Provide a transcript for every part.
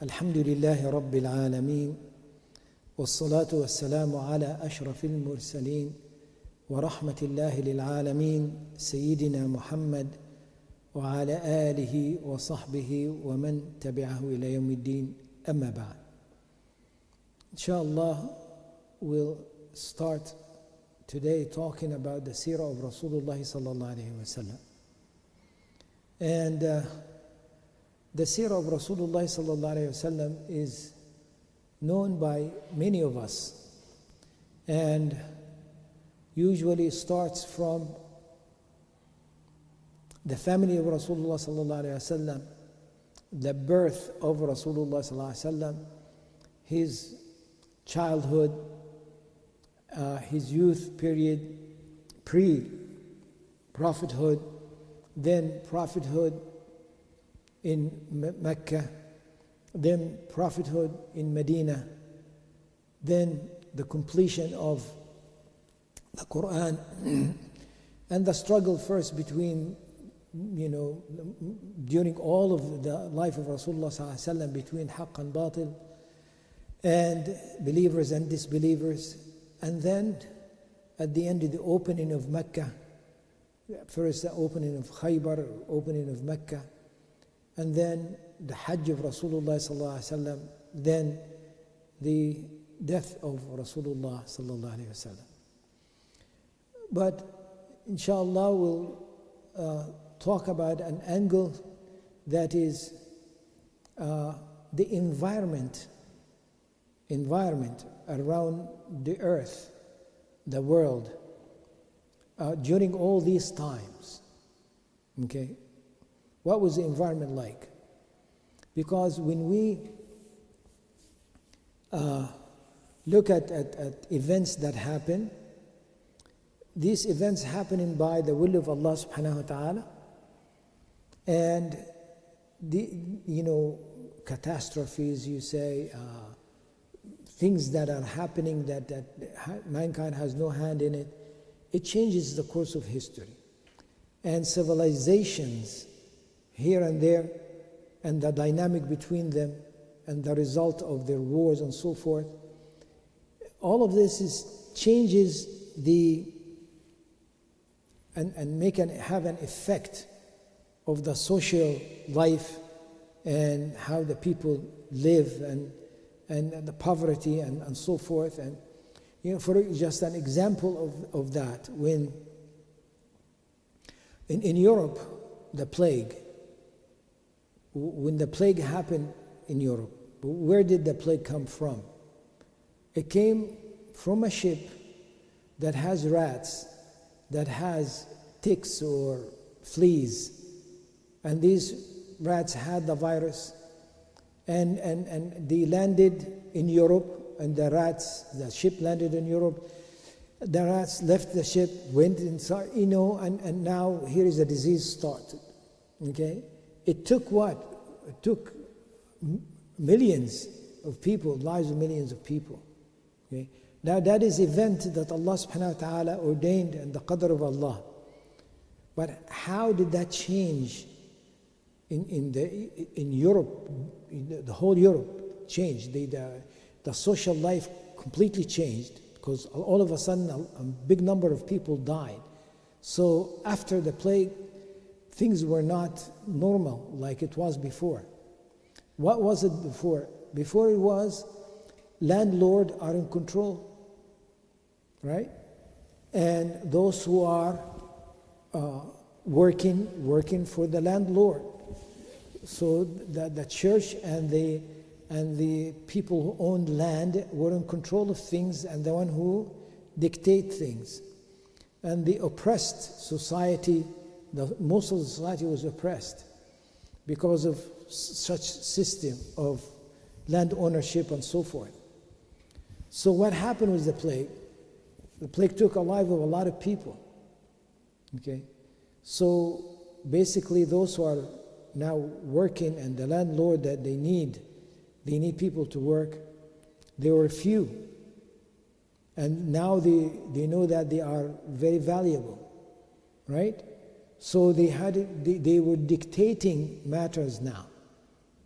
الحمد لله رب العالمين والصلاة والسلام على أشرف المرسلين ورحمة الله للعالمين سيدنا محمد وعلى آله وصحبه ومن تبعه إلى يوم الدين أما بعد. Inshallah, we'll start today talking about the seerah of Rasulullah sallallahu alayhi wa sallam. And the seerah of Rasulullah sallallahu alayhi wa sallam is known by many of us and usually starts from the family of Rasulullah sallallahu alayhi wa sallam, the birth of Rasulullah sallallahu alayhi wa sallam, his childhood, his youth period, pre-prophethood, then prophethood in Mecca, then prophethood in Medina, then the completion of the Quran, and the struggle first between, during all of the life of Rasulullah sallallahu alaihi wasallam between haqq and batil, and believers and disbelievers, and then at the end of the opening of Mecca, first the opening of Khaybar, opening of Mecca, and then the Hajj of Rasulullah sallallahu alaihi wasallam, then the death of Rasulullah sallallahu alaihi wasallam. But inshallah we'll talk about an angle that is the environment around the earth, the world, during all these times. Okay? What was the environment like? Because when we look at events that happen, these events happening by the will of Allah subhanahu wa ta'ala, and catastrophes, you say, things that are happening that mankind has no hand in it, it changes the course of history. And civilizations here and there, and the dynamic between them, and the result of their wars and so forth, all of this changes and have an effect of the social life and how the people live and the poverty and so forth. And for just an example of that, when in Europe, the plague, when the plague happened in Europe, where did the plague come from? It came from a ship that has rats, that has ticks or fleas, and these rats had the virus, and they landed in Europe, and the ship landed in Europe. The rats left the ship, went inside, and now here is a disease started. Okay? It took what? It took millions of people, lives of millions of people. Okay? Now that is event that Allah subhanahu wa ta'ala ordained and the qadr of Allah. But how did that change in Europe? The whole Europe changed. The social life completely changed because all of a sudden a big number of people died. So after the plague, things were not normal like it was before. What was it before? Before it was landlords are in control, right? And those who are working for the landlord. So the church and the people who owned land were in control of things and the one who dictate things. And the oppressed society, most of the society was oppressed because of such system of land ownership and so forth. So what happened with the plague? The plague took a life of a lot of people. Okay? So basically those who are now working and the landlord that they need people to work, they were few. And now they know that they are very valuable, right? So they were dictating matters now,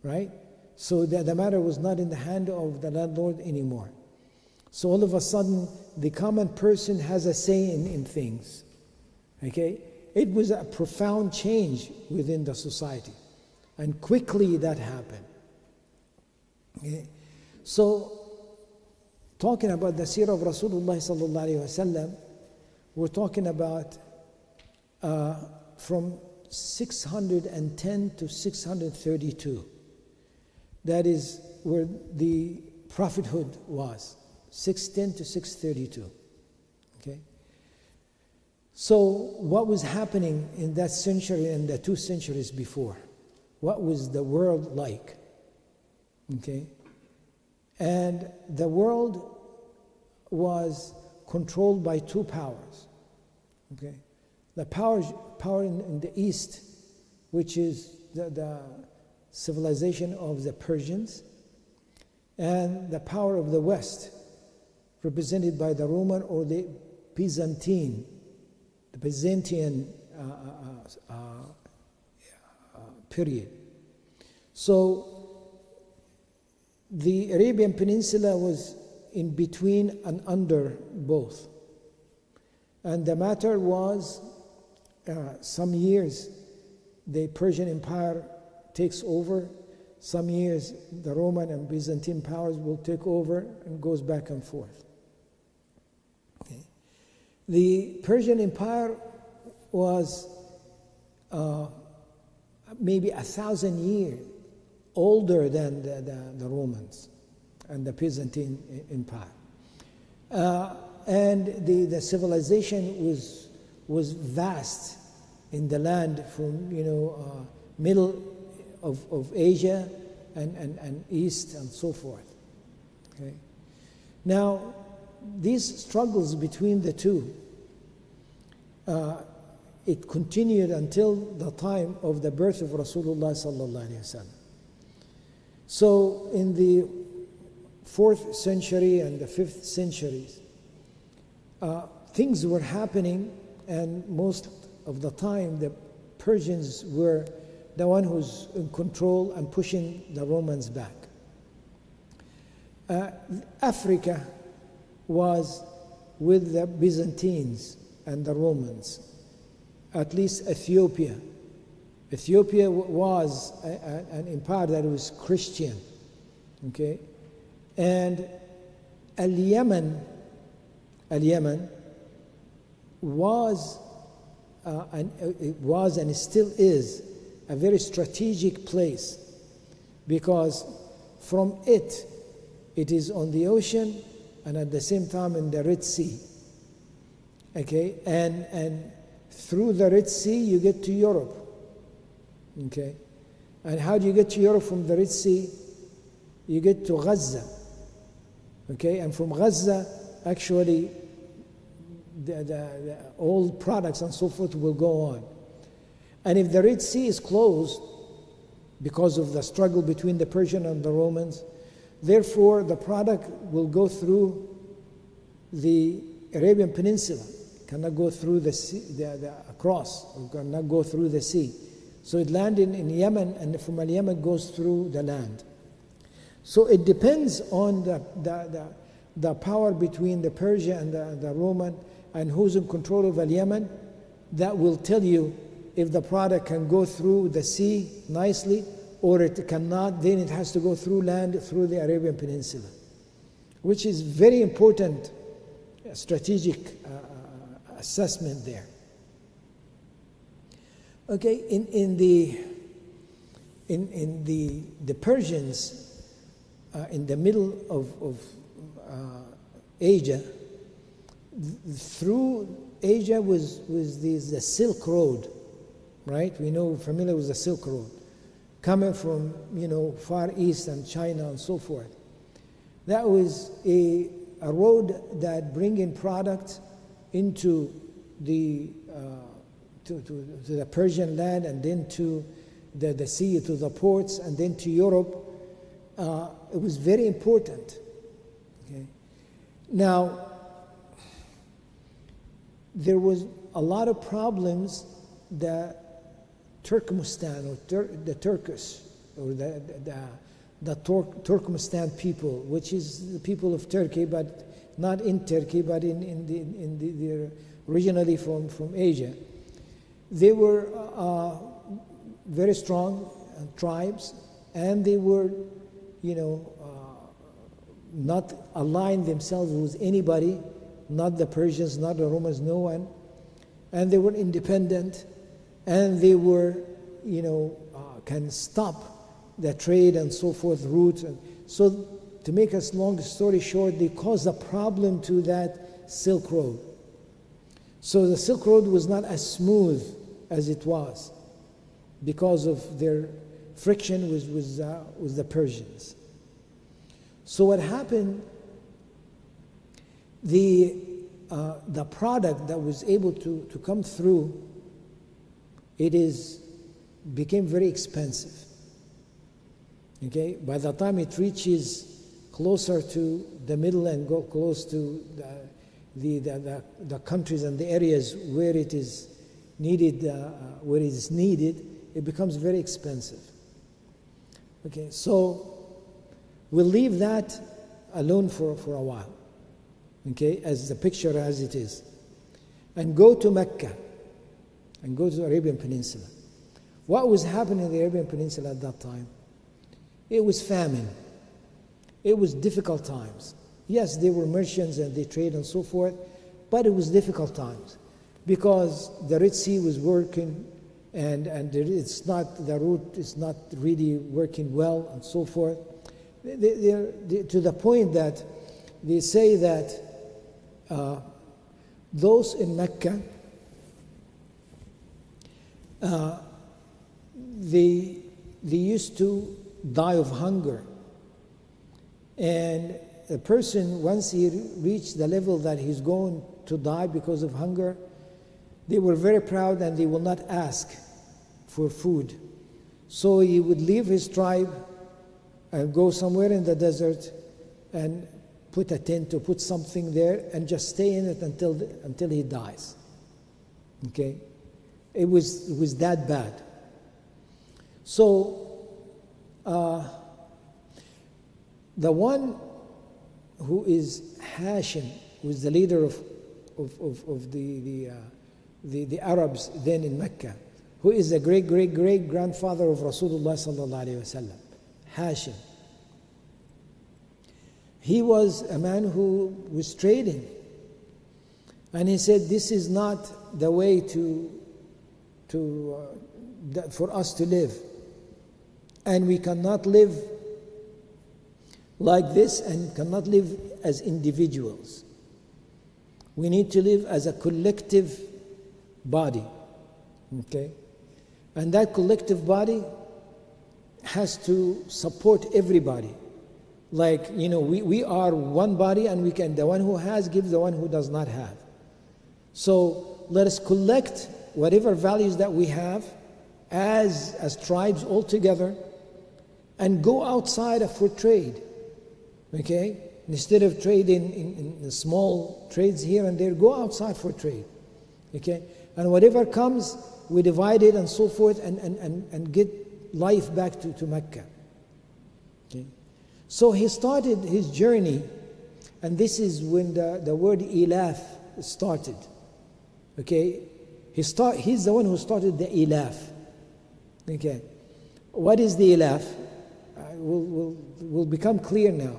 right? So the matter was not in the hand of the landlord anymore. So all of a sudden, the common person has a say in things. Okay? It was a profound change within the society. And quickly that happened. Okay? So, talking about the seerah of Rasulullah sallallahu alayhi wasallam, we're talking about from 610 to 632. That is where the prophethood was, 610 to 632. Okay? So what was happening in that century and the 2 centuries before? What was the world like? Okay? And the world was controlled by 2 powers. Okay? The power in the east, which is the civilization of the Persians, and the power of the west, represented by the Roman or the Byzantine period. So the Arabian Peninsula was in between and under both. And the matter was, some years the Persian Empire takes over, some years the Roman and Byzantine powers will take over, and goes back and forth. Okay. The Persian Empire was maybe 1,000 years older than the Romans and the Byzantine Empire. And the civilization was vast in the land from middle of Asia and east and so forth. Okay. Now, these struggles between the two, it continued until the time of the birth of Rasulullah sallallahu alaihi wasallam. So in the 4th century and the 5th centuries, things were happening, and most of the time the Persians were the one who's in control and pushing the Romans back. Africa was with the Byzantines and the Romans, at least Ethiopia. Ethiopia was an empire that was Christian, okay? And Al-Yemen was and still is a very strategic place, because from it is on the ocean and at the same time in the Red Sea. Okay, and through the Red Sea you get to Europe. Okay, and how do you get to Europe from the Red Sea? You get to Gaza. Okay, and from Gaza, actually, the old products and so forth will go on. And if the Red Sea is closed because of the struggle between the Persian and the Romans, therefore the product will go through the Arabian Peninsula, cannot go through the sea, across, or cannot go through the sea. So it landed in Yemen, and from Yemen it goes through the land. So it depends on the power between the Persia and the Roman, and who's in control of Yemen. That will tell you if the product can go through the sea nicely, or it cannot. Then it has to go through land, through the Arabian Peninsula, which is very important strategic assessment there. Okay, in the Persians, in the middle of Asia, through Asia was the Silk Road, right? We know, familiar with the Silk Road, coming from Far East and China and so forth. That was a road that bringing products into the to the Persian land, and then to the sea, to the ports, and then to Europe. It was very important. Okay. Now, there was a lot of problems that Turkmenistan, or the Turkish, or the Turkmenistan people, which is the people of Turkey, but not in Turkey, but they're originally from Asia. They were very strong tribes, and they were, not aligned themselves with anybody, not the Persians, not the Romans, no one. And they were independent, and they were, can stop the trade and so forth, routes. And so, to make a long story short, they caused a problem to that Silk Road. So the Silk Road was not as smooth as it was because of their friction with the Persians. So what happened, the product that was able to come through, became very expensive. Okay, by the time it reaches closer to the middle and go close to the countries and the areas where it is needed, it becomes very expensive. Okay, so we'll leave that alone for a while. Okay, as the picture as it is, and go to Mecca, and go to the Arabian Peninsula. What was happening in the Arabian Peninsula at that time? It was famine. It was difficult times. Yes, they were merchants and they trade and so forth, but it was difficult times because the Red Sea was working and the route is not really working well and so forth. To the point that they say that those in Mecca, they used to die of hunger. And a person, once he reached the level that he's going to die because of hunger, they were very proud and they will not ask for food. So he would leave his tribe and go somewhere in the desert and put a tent or put something there and just stay in it until he dies. Okay? It was that bad. So the one who is Hashim, who is the leader of the Arabs then in Mecca, who is the great grandfather of Rasulullah sallallahu alaihi wasallam, Hashim. He was a man who was trading, and he said, "This is not the way for us to live, and we cannot live like this and cannot live as individuals. We need to live as a collective body." Okay? And that collective body has to support everybody. Like, we are one body, and the one who has gives the one who does not have. So let us collect whatever values that we have as tribes all together and go outside for trade. Okay? Instead of trading in small trades here and there, go outside for trade. Okay? And whatever comes, we divide it and so forth and get life back to Mecca. Okay? So he started his journey, and this is when the word ilaf started. Okay? He's the one who started the ilaf. Okay? What is the ilaf? Will become clear now.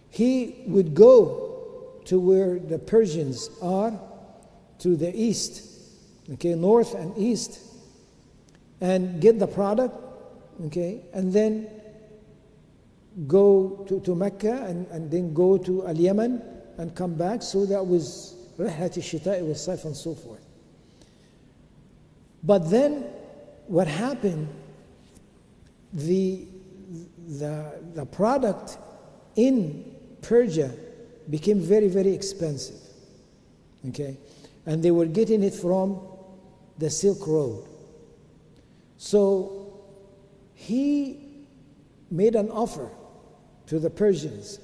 He would go to where the Persians are, to the east, okay, north and east, and get the product, okay, and then go to Mecca and then go to Al-Yaman and come back. So that was Rihlat al-Shita'i wal-Sayf and so forth. But then what happened, the product in Persia became very, very expensive. Okay? And they were getting it from the Silk Road. So he made an offer to the Persians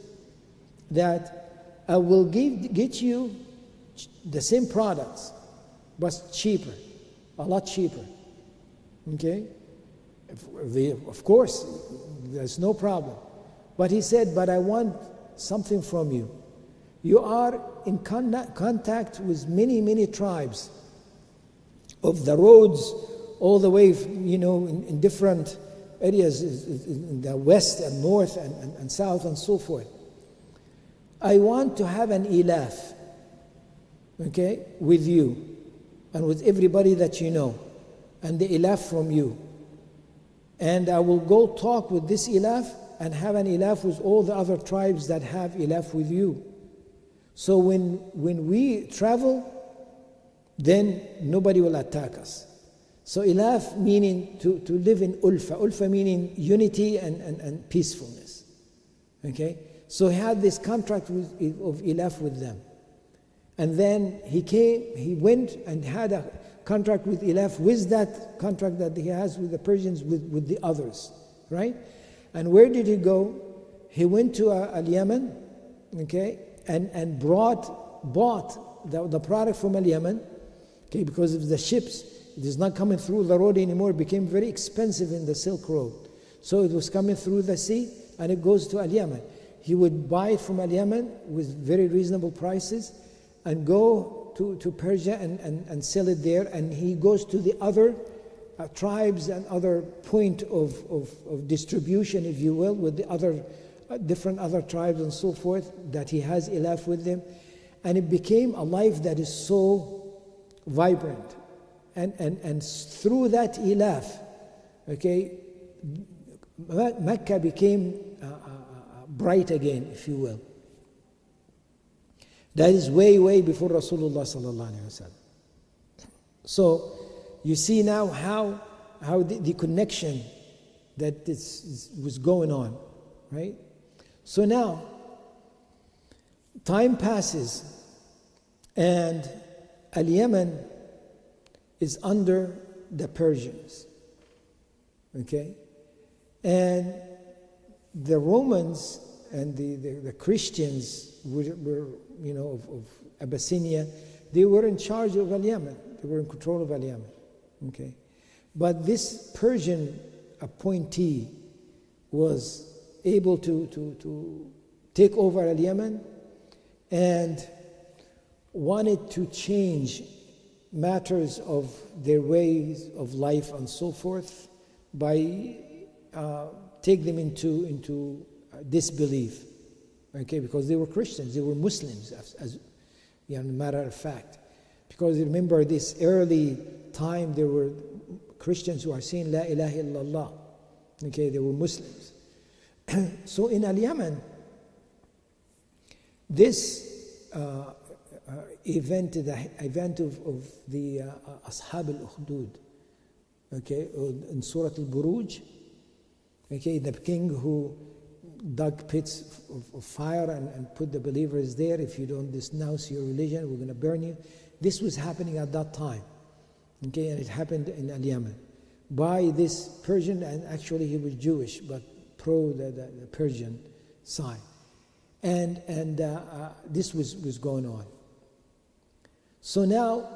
that I will get you the same products, but cheaper, a lot cheaper. Okay? Of course, there's no problem. But he said, but I want something from you. You are in contact with many, many tribes of the roads all the way, in different areas, in the west and north and south and so forth. I want to have an ilaf, okay, with you and with everybody that you know, and the ilaf from you. And I will go talk with this ilaf and have an ilaf with all the other tribes that have ilaf with you. So when we travel, then nobody will attack us. So ilaf meaning to live in ulfa. Ulfa meaning unity and peacefulness. Okay? So he had this contract of ilaf with them. And then he went and had a contract with ilaf with that contract that he has with the Persians with the others. Right? And where did he go? He went to Al-Yaman, okay, and bought the product from Al-Yaman, okay, because of the ships. It is not coming through the road anymore. It became very expensive in the Silk Road. So it was coming through the sea, and it goes to Al-Yaman. He would buy it from Al-Yaman with very reasonable prices and go to Persia and sell it there. And he goes to the other tribes and other point of distribution, if you will, with the other different other tribes and so forth, that he has ilaf with them. And it became a life that is so vibrant. And through that ilaf, okay, Mecca became bright again, if you will. That is way, way before Rasulullah sallallahu alaihi wasallam. So you see now how the connection that was going on, right? So now time passes, and Al-Yaman is under the Persians, okay? And the Romans and the Christians were of Abyssinia, they were in charge of Al-Yaman. They were in control of Al-Yaman, okay? But this Persian appointee was able to take over Al-Yaman and wanted to change matters of their ways of life and so forth by take them into disbelief, okay? Because they were Christians, they were Muslims, as matter of fact. Because remember, this early time, there were Christians who are saying La ilaha illallah, okay? They were Muslims. So in Al-Yaman, this event, the event of the Ashab al-Ukhdud, okay, in Surah al-Buruj, okay, the king who dug pits of fire and put the believers there. If you don't denounce your religion, we're going to burn you. This was happening at that time, okay, and it happened in Al-Yaman by this Persian, and actually he was Jewish, but pro the Persian side, and this was going on. So now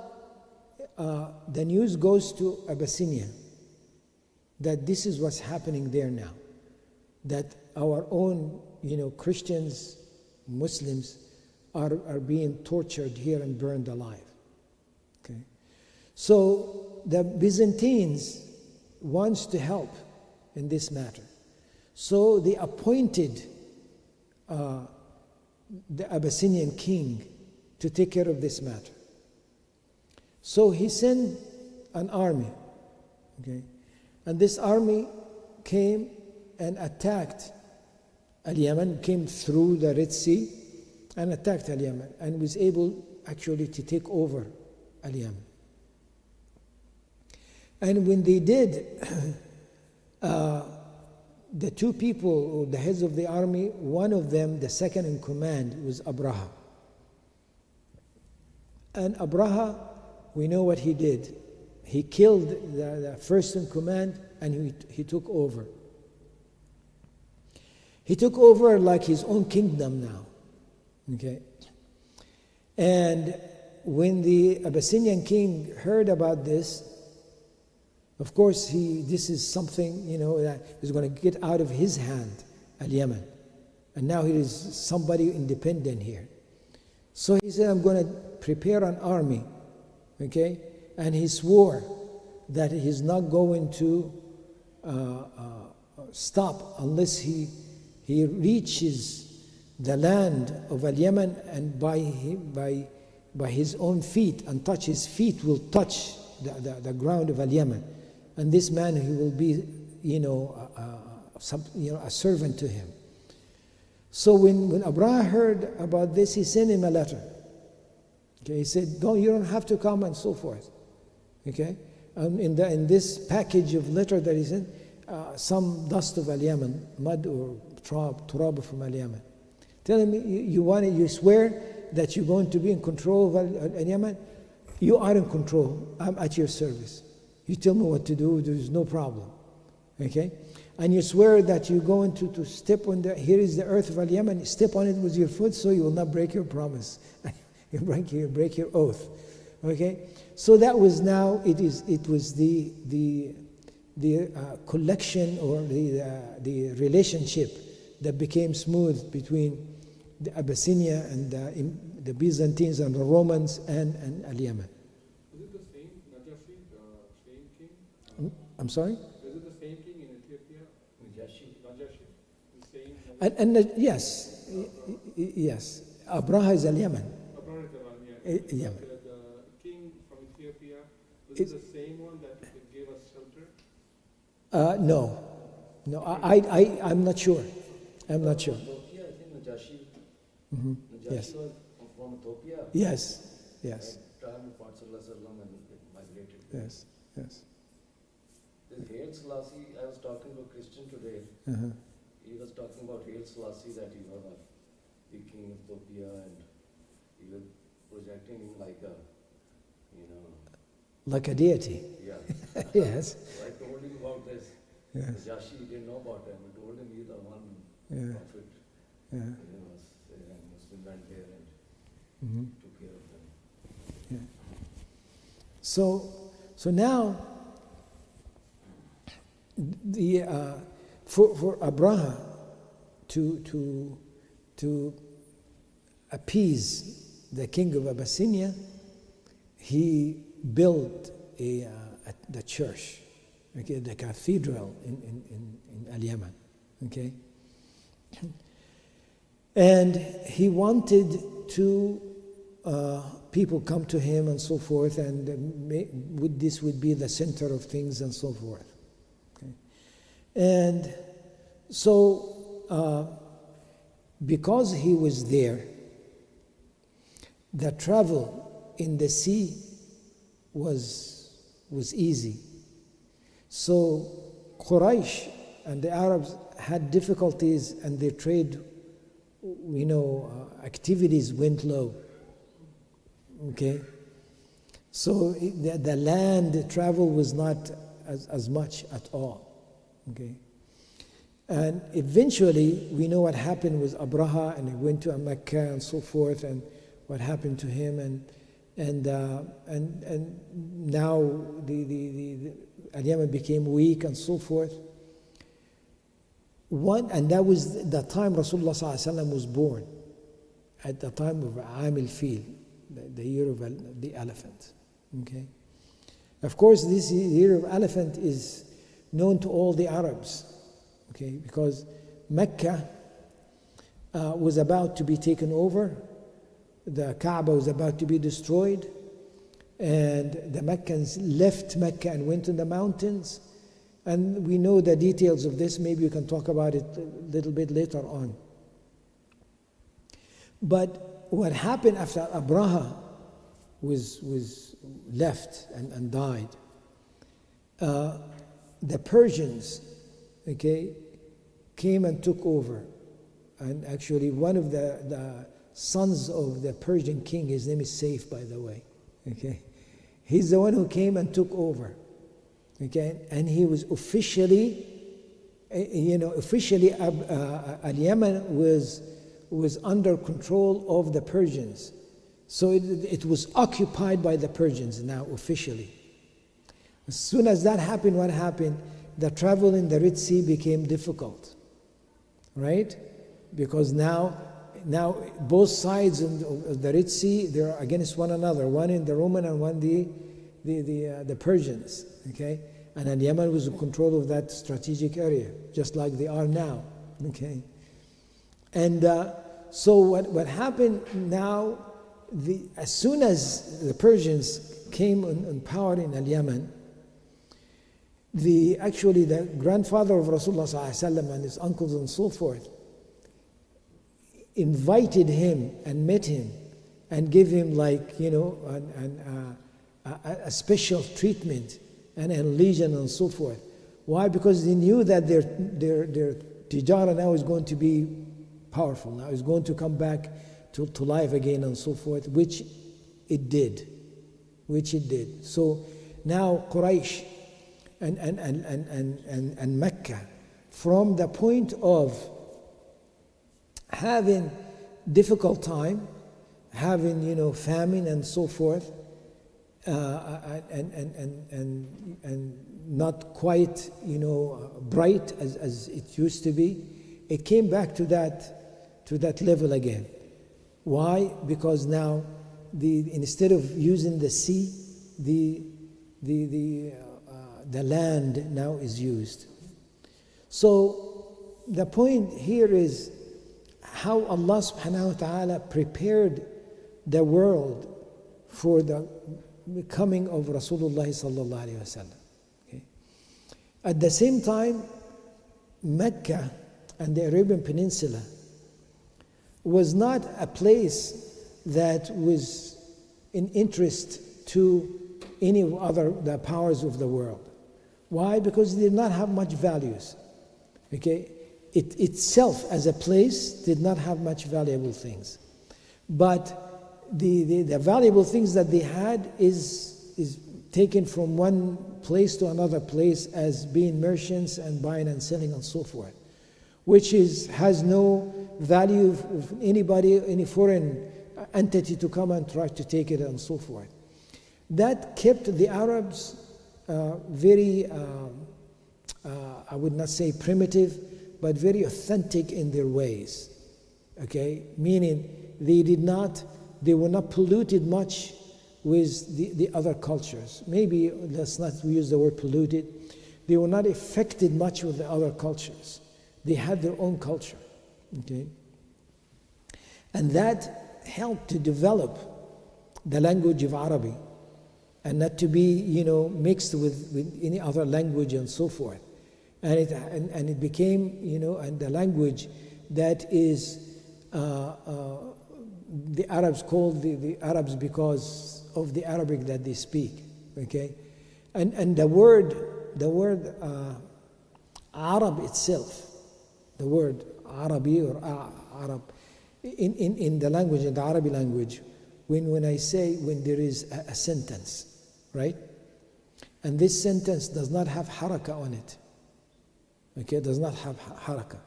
the news goes to Abyssinia that this is what's happening there now, that our own Christians, Muslims are being tortured here and burned alive. Okay, so the Byzantines wants to help in this matter. So they appointed the Abyssinian king to take care of this matter. So he sent an army, okay, and this army came and attacked Al-Yaman, came through the Red Sea and attacked Al-Yaman, and was able actually to take over Al-Yaman. And when they did, the two people, or the heads of the army, one of them, the second in command, was Abraha. And Abraha, we know what he did. He killed the first in command, and he took over. He took over like his own kingdom now, okay? And when the Abyssinian king heard about this, Of course, this is something, that is going to get out of his hand, Al-Yaman. And now he is somebody independent here. So he said, I'm going to prepare an army, okay? And he swore that he's not going to stop unless he reaches the land of Al-Yaman, and by his own feet, and touch his feet will touch the ground of Al-Yaman. And this man, he will be, a servant to him. So when Abraha heard about this, he sent him a letter. Okay, he said, you don't have to come, and so forth. Okay, in this package of letter that he sent, some dust of Al-Yaman, mud or turab from Al-Yaman. Tell him you swear that you're going to be in control of Al-Yaman. You are in control. I'm at your service. You tell me what to do. There's no problem. Okay? And you swear that you're going to step on here is the earth of Al-Yaman. Step on it with your foot so you will not break your promise. you break your oath. Okay? So that was it was the collection or the relationship that became smooth between the Abyssinia and the Byzantines and the Romans and Al-Yaman. Is it the same Najashi, same king? I'm sorry? Is it the same king in Ethiopia? Najashi. The same? And yes. Yes. Abraha is Al-Yaman. Abraha is Yemen. The king from Ethiopia, is it the same one that gave us shelter? No. I'm not sure. I'm not sure. Ethiopia, I think Najashi. Mm-hmm. Najashi Yes. was from Ethiopia. Yes. Yes. And time of Prophet Sallallahu and it migrated. Yes. Yes. This Haile Selassie, I was talking to a Christian today. Uh-huh. He was talking about Haile Selassie, that he was the king of Ethiopia, and he was projecting him like a, Like a deity. yeah. Yes. So I told him about this. Yes. Najashi didn't know about him. I told him he's the one Yeah. prophet. Yeah. And Muslim went there and Mm-hmm. took care of them. Yeah. So now for Abraha to appease the king of Abyssinia, he built the church, okay, the cathedral in Al-Yaman, okay, and he wanted to people come to him and so forth, and this would be the center of things and so forth. Okay. And so, because he was there, the travel in the sea was easy. So Quraysh and the Arabs had difficulties, and their trade, activities went low. Okay, so the land travel was not as much at all. Okay, and eventually we know what happened with Abraha, and he went to Mecca and so forth, and what happened to him, and now the Al-Yaman became weak and so forth. And that was the time Rasulullah ﷺ was born, at the time of Aam al-Fil, the year of the elephant. Okay, of course, this year of elephant is known to all the Arabs. Okay, because Mecca was about to be taken over, the Kaaba was about to be destroyed, and the Meccans left Mecca and went to the mountains. And we know the details of this. Maybe we can talk about it a little bit later on. But what happened after Abraha was left and died, the Persians, okay, came and took over. And actually one of the sons of the Persian king, his name is Saif, by the way, okay, he's the one who came and took over. Okay, and he was officially, Al-Yaman was under control of the Persians. So it was occupied by the Persians now officially. As soon as that happened, what happened? The travel in the Red Sea became difficult, right? Because now both sides of the Red Sea, they're against one another. One in the Roman and one the Persians, okay? And then Yemen was in control of that strategic area, just like they are now, okay? And so what happened now, as soon as the Persians came in power in Yemen, the grandfather of Rasulullah ﷺ and his uncles and so forth invited him and met him and gave him a special treatment and a legion and so forth. Why? Because they knew that their tijara now is going to be powerful, now is going to come back to life again and so forth, which it did. So now Quraysh and Mecca, from the point of having difficult time, having famine and so forth, and not quite bright as it used to be, it came back to that level again. Why? Because now instead of using the sea, the land now is used. So the point here is how Allah subhanahu wa ta'ala prepared the world for the coming of Rasulullah sallallahu alayhi wa sallam. Okay. At the same time, Mecca and the Arabian Peninsula was not a place that was in interest to any other the powers of the world. Why? Because it did not have much values. Okay, it itself as a place did not have much valuable things, but the valuable things that they had is taken from one place to another place as being merchants and buying and selling and so forth, which has no value of anybody, any foreign entity to come and try to take it and so forth. That kept the Arabs very, I would not say primitive, but very authentic in their ways. Okay, meaning they were not polluted much with the other cultures. Maybe let's not use the word polluted. They were not affected much with the other cultures. They had their own culture. Okay, and that helped to develop the language of Arabic, and not to be, mixed with any other language and so forth. And it became, and the language that is the Arabs called the Arabs because of the Arabic that they speak. Okay, and the word Arab itself, the word Arabi or Arab in the language, in the Arabic language, when there is a sentence, right? And this sentence does not have haraka on it. Okay, it does not have haraka.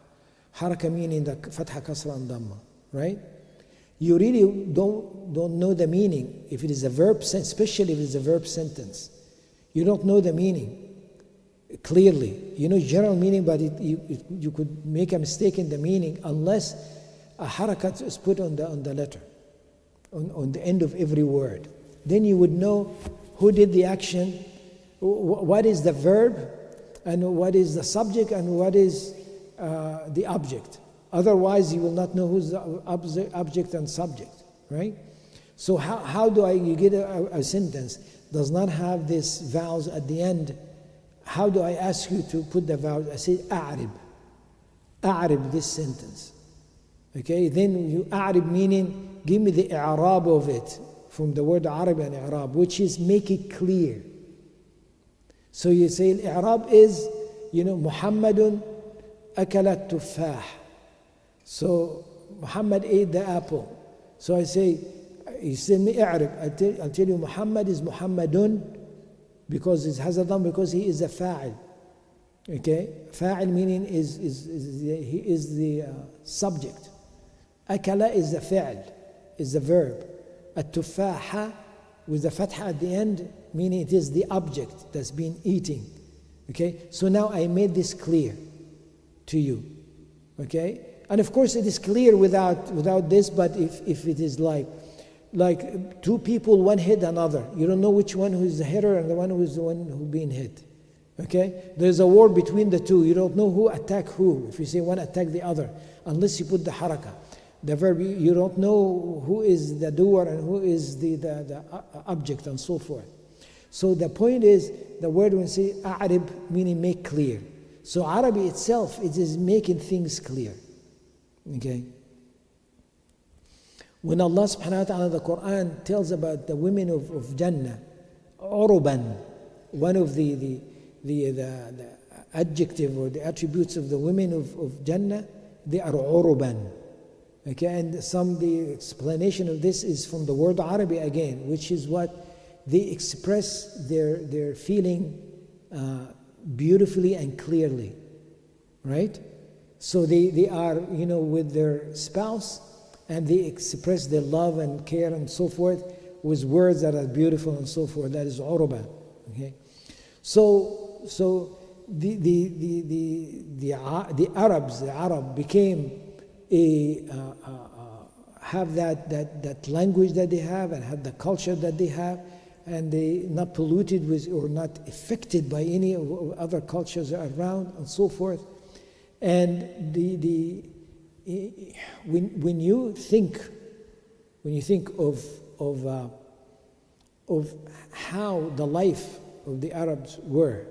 Haraka meaning the fatha, kasra, and dhamma, right? You really don't know the meaning if it is a verb, especially if it is a verb sentence. You don't know the meaning clearly. You know general meaning, but you could make a mistake in the meaning unless a harakat is put on the letter, on the end of every word. Then you would know who did the action, what is the verb, and what is the subject, and what is the object. Otherwise, you will not know who's the object and subject, right? So how do you get a sentence does not have this vowels at the end? How do I ask you to put the vowels? I say a'rib this sentence. Okay, then you a'rib meaning give me the i'rab of it, from the word Arab and i'rab, which is make it clear. So you say i'rab is, Muhammadun akalat tufah. So Muhammad ate the apple. So I say, you say me i'rib. I'll tell you Muhammad is Muhammadun because it has a dam, because he is a fa'il. Okay, fa'il meaning he is the subject. Akala is the fi'l, is the verb. At-tufaha with the fatha at the end meaning it is the object that's been eating. Okay, so now I made this clear to you. Okay, and of course it is clear without this, but if it is like two people, one hit another, you don't know which one who is the hitter and the one who is the one who being hit. Okay, there's a war between the two. You don't know who attacked who. If you say one attacked the other, unless you put the haraka, the verb, you don't know who is the doer and who is the object and so forth. So the point is, the word when we say a'rib, meaning make clear. So Arabic itself, it is making things clear. Okay. When Allah subhanahu wa ta'ala in the Quran tells about the women of Jannah, uruban, one of the adjective or the attributes of the women of Jannah, they are uruban. Okay, and the explanation of this is from the word Arabic again, which is what they express their feeling beautifully and clearly, right? So they are, with their spouse, and they express their love and care and so forth with words that are beautiful and so forth. That is uruba. Okay, so the Arab became have that language that they have and have the culture that they have, and they not polluted with or not affected by any other cultures around and so forth. And when you think of how the life of the Arabs were,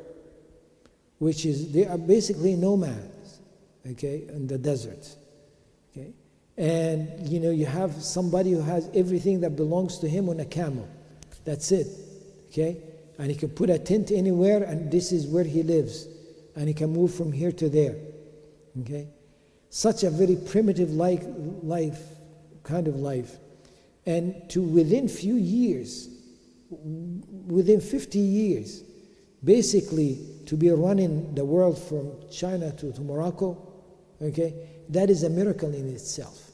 which is they are basically nomads, okay, in the desert, okay, and you have somebody who has everything that belongs to him on a camel. That's it, okay, and he can put a tent anywhere, and this is where he lives, and he can move from here to there, okay. Such a very primitive kind of life, and to within 50 years, basically to be running the world from China to Morocco, okay, that is a miracle in itself.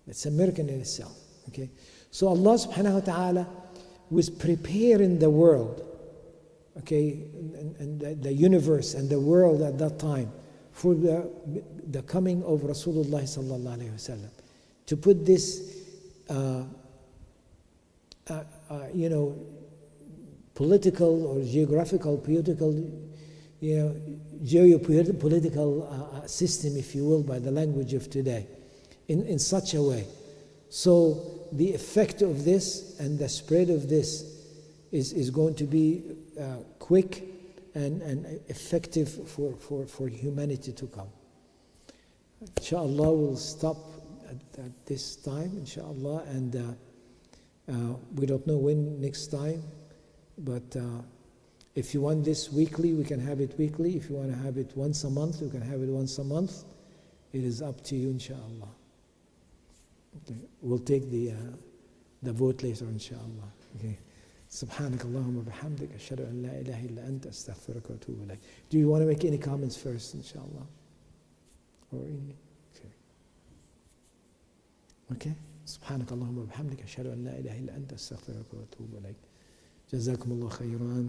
It's a miracle in itself, okay. So Allah subhanahu wa ta'ala was preparing the world, okay, and the universe and the world at that time for the coming of Rasulullah sallallahu alayhi wasallam, to put this political or geopolitical system, if you will, by the language of today, in such a way. So the effect of this and the spread of this is going to be quick and effective for humanity to come. Inshallah, we'll stop at this time, inshallah, and we don't know when next time, but if you want this weekly, we can have it weekly. If you want to have it once a month, we can have it once a month. It is up to you, inshallah. Okay. We'll take the vote later, inshallah. Okay. سبحانك اللهم وبحمدك أشهد أن لا إله إلا أنت أستغفرك وأتوب إليك. Do you want to make any comments first, inshallah? Or any? Okay. سبحانك اللهم وبحمدك أشهد أن لا إله إلا أنت أستغفرك وأتوب إليك. جزاكم الله خيرا.